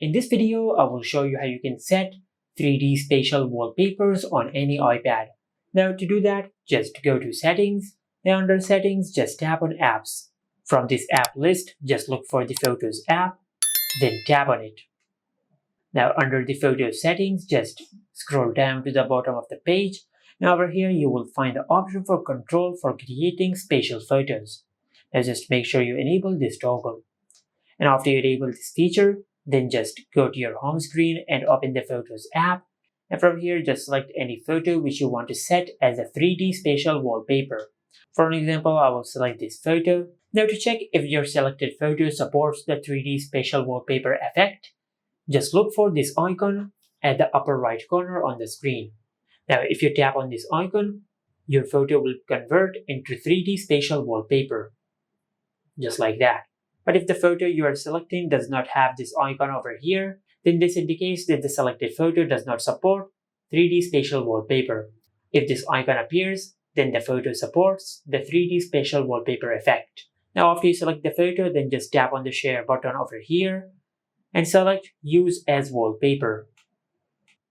In this video, I will show you how you can set 3D spatial wallpapers on any iPad. Now to do that, just go to Settings, and under Settings, just tap on Apps. From this app list, just look for the Photos app, then tap on it. Now under the Photos settings, just scroll down to the bottom of the page. Now over here, you will find the option for control for creating spatial photos. Now just make sure you enable this toggle. And after you enable this feature, then just go to your home screen and open the Photos app. And from here, just select any photo which you want to set as a 3D spatial wallpaper. For an example, I will select this photo. Now to check if your selected photo supports the 3D spatial wallpaper effect, just look for this icon at the upper right corner on the screen. Now if you tap on this icon, your photo will convert into 3D spatial wallpaper. Just like that. But if the photo you are selecting does not have this icon over here, then this indicates that the selected photo does not support 3D spatial wallpaper. If this icon appears, then the photo supports the 3D spatial wallpaper effect. Now after you select the photo, then just tap on the share button over here and select Use as Wallpaper.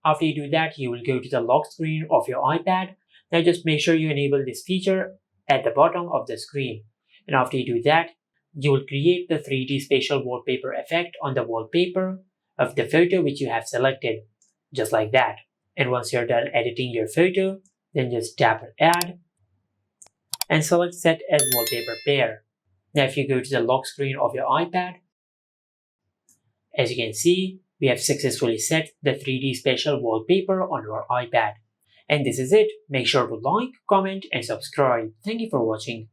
After you do that, you will go to the lock screen of your iPad. Now just make sure you enable this feature at the bottom of the screen. And after you do that, you will create the 3D spatial wallpaper effect on the wallpaper of the photo which you have selected, just like that. And once you're done editing your photo, then just tap on Add and select Set as Wallpaper Pair. Now if you go to the lock screen of your iPad, as you can see, we have successfully set the 3D spatial wallpaper on your iPad. And this is it. Make sure to like, comment, and subscribe. Thank you for watching.